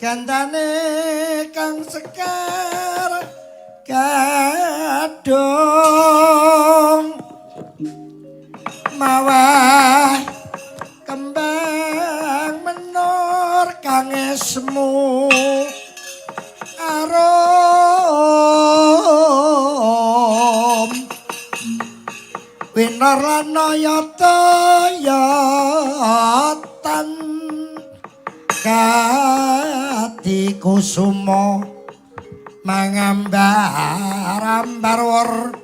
gandane kang sekar kadung mawa kembang menor kang esmu arum winor lan yata-yatan kati kusuma mangambar-ambar wor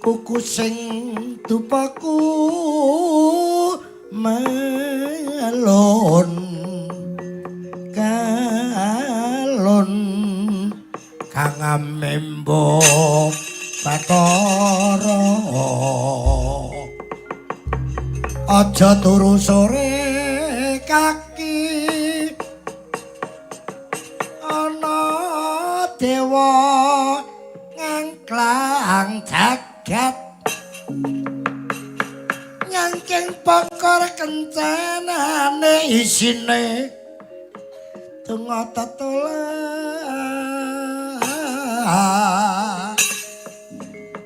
kuku sing tupaku melon kalon kang amembo Bathara aja turu sore kaki ana dewa ngangklang jagat nyangking pokor kencanane isine donga tetulak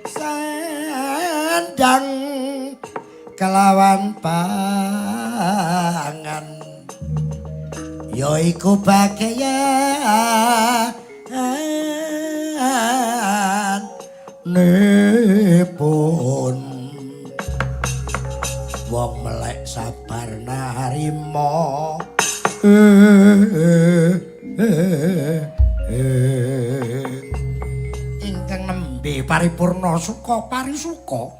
sandang kelawan pangan yaiku bagaya nepun wong melek sabar narima ingkang nembe paripurna suka parisuka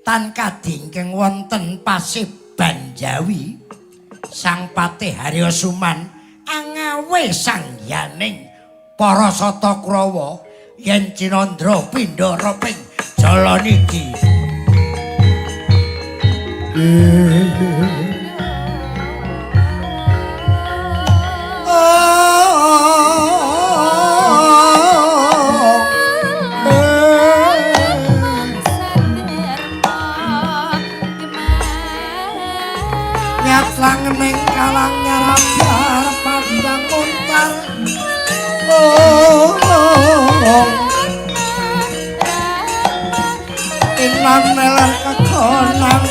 tan kadingkeng wonten Paseban Jawi Sang Patih Haryasuman angawe sangyaning para sata Kurawa yen Cinandra pindhara ping jala niki nyatlang ning kalang nyarap pandang untar inan melar kekonang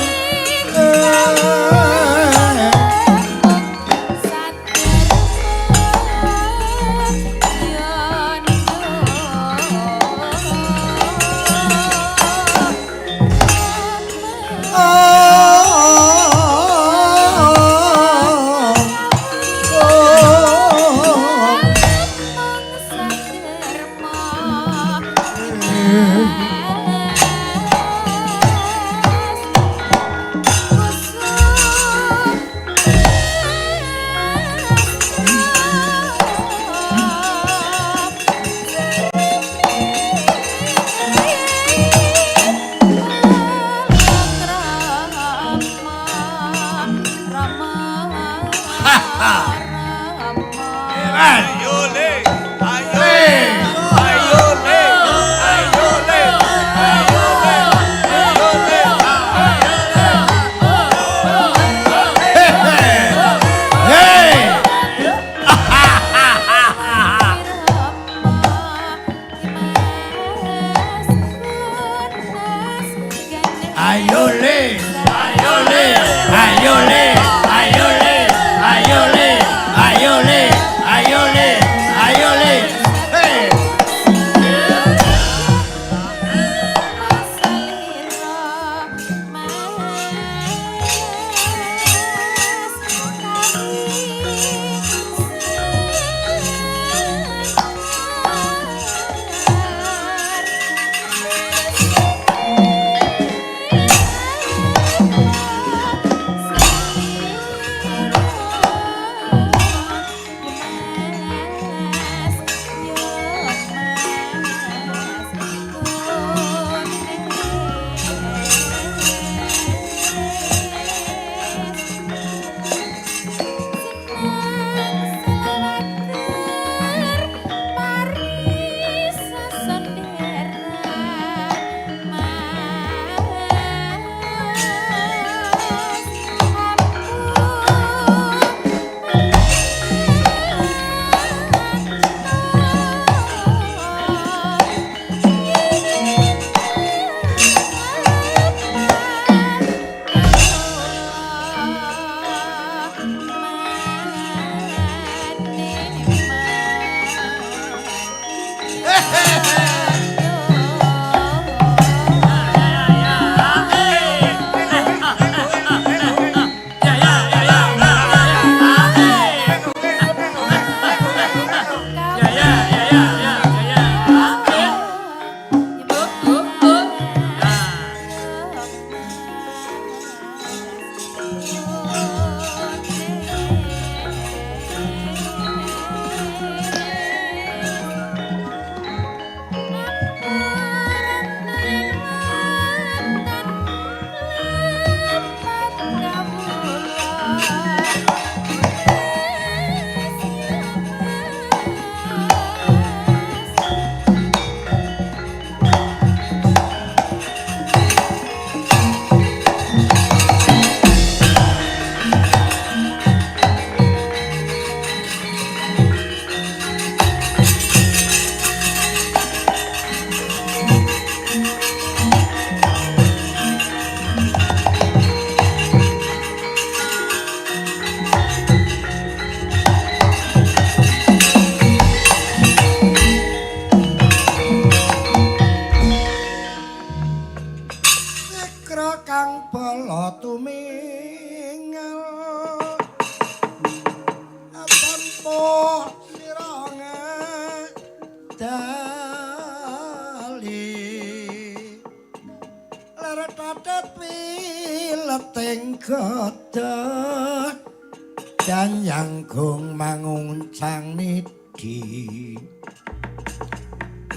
dan yanggung manguncang nidi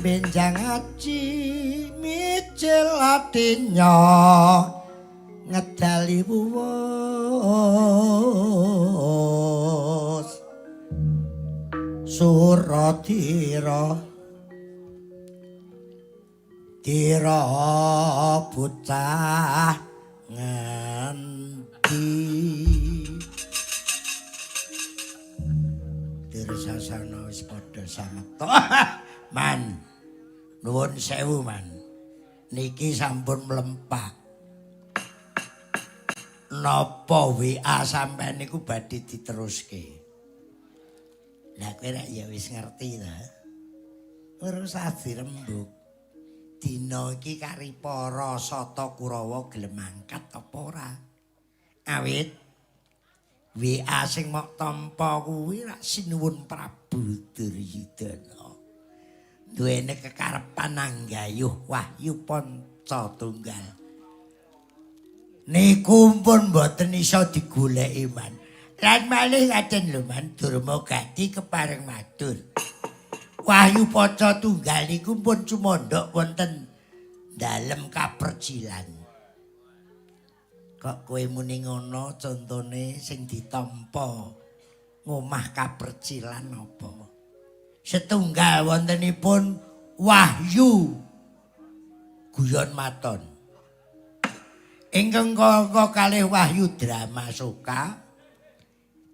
benjang aji micil latinya ngedali wuwus suratira tira bocah ngendi dirsasana wis padha sameta man nuwun sewu man niki sampun mlempak napa WA sampean niku badhe diteruske lah kowe rek ya wis ngerti ta terus dirembuk dina iki kari para Sata Kurawa gelem angkat apa ora awit WA sing mok tampa kuwi rak sinuwun Prabu Duryudana duwene kekarepan anggayuh wahyu panca tunggal niku pun mboten iso digoleki man lan malih ngaten lho man Durma Gati kepareng matur wahyu panca tunggal niku pun cumondhok wonten dalem kapercilan kok kowe muni ngono contone sing ditampa ngomah kapercilan apa setunggal wontenipun wahyu guyon maton ingkang kanggo kalih wahyu drama soka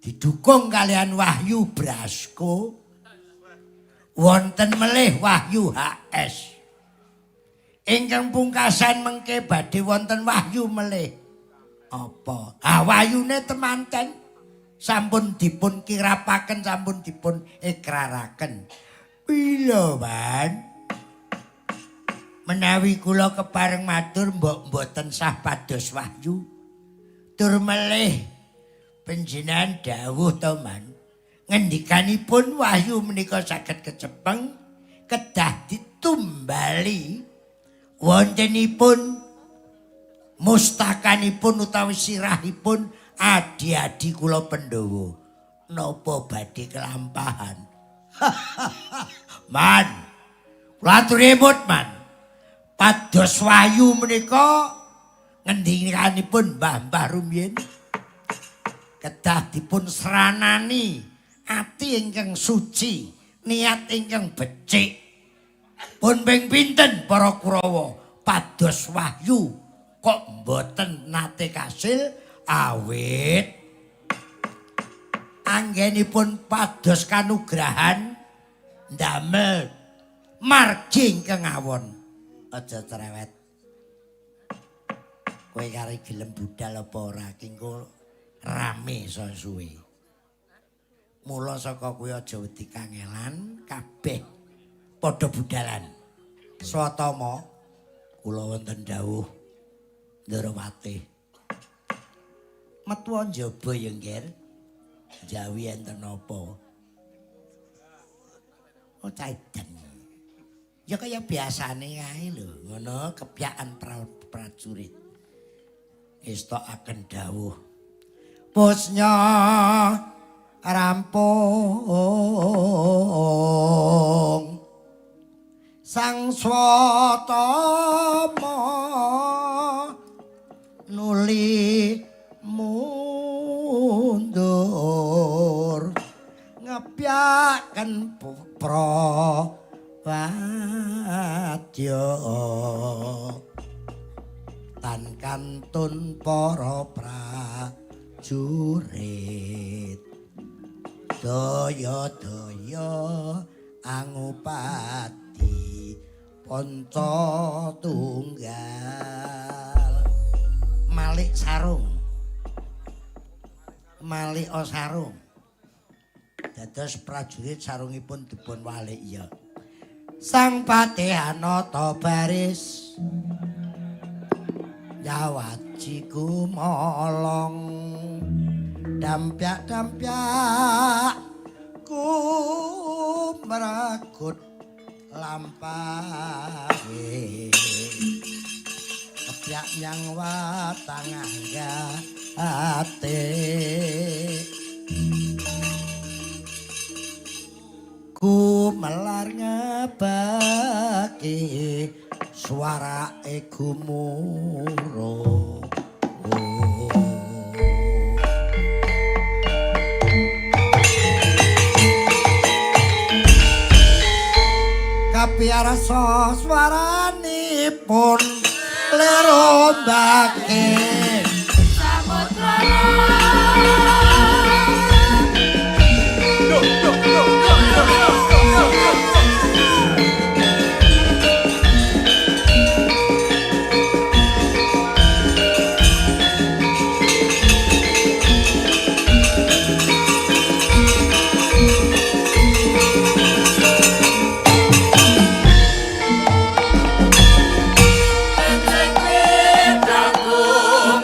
didukung kalian wahyu brasko wonten melih wahyu HS ingkang pungkasan mengke badhe wonten wahyu melih apa wahyune temanten sampun dipun kirapaken sampun dipun ikraraken pila ban menawi kula kepareng matur mbok mboten sah pados wahyu tur melih panjenengan dawuh to man ngendikanipun wahyu menika saged kecepeng kedah ditumbali wontenipun mustakanipun utawi sirahipun adi-adi kula Pandhawa napa badhe kelampahan man kula aturipun man pados wahyu menika ngendikanipun mbah-mbah rumiyin kedah dipun sranani ati ingkang suci niat ingkang becik pun ping pinten para Kurawa pados wahyu kok mboten nate kasil awit anggenipun pados kanugrahan ndamel margi ingkang awon aja cerewet kowe kare gelem budal apa ora kengko rame suwe mula saka kowe aja wedi kangelan kabeh padha budalan swatama kula wonten dawuh Ndrawati metu njaba ya nggir jawi enten apa oh caiden ya kaya biasane ae lho ngono kepyakan prajurit estokaken dawuh bosnya rampung sang swatama nuli mundur ngepyaken prawadya tan kantun para prajurit daya-daya angupati panca tunggal Malik Sarung Malik Sarung dados prajurit sarungipun dipun walik ya sang Patihanata baris nyawaji kumolong dampyak-dampyak kumragut lampahe kepyak nyang watang angga ate suarake gumuruh. Kapiarsa swaranipun lerombake Samudra Daku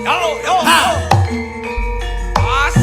Yo. Ha. Pas.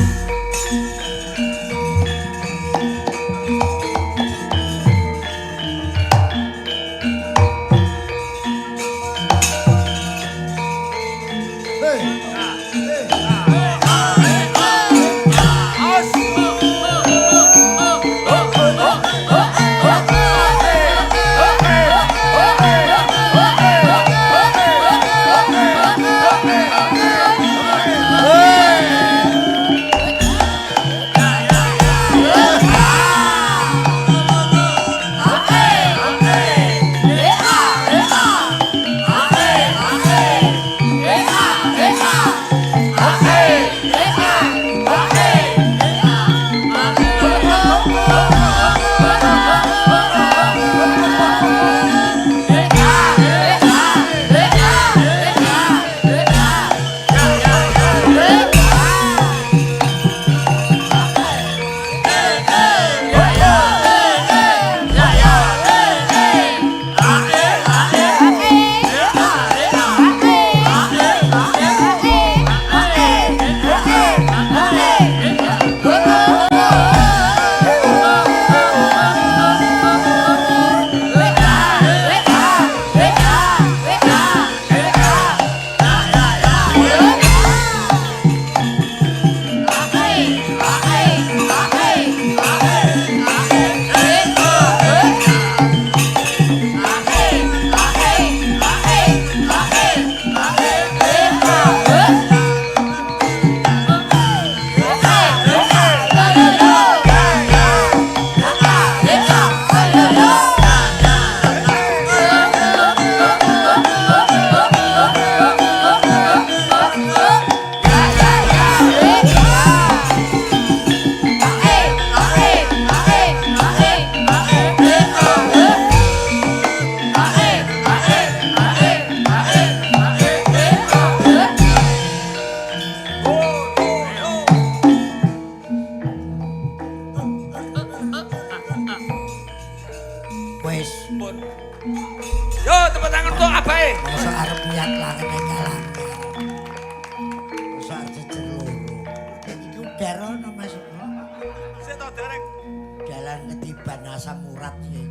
Wis, Pun. Yo tepuk tangan untuk abae. masa arep niat langen kalangan. Masa arep jejer loro. Iki udah rono Mas. Sik to derek. Jalan ketiban asam urat ya.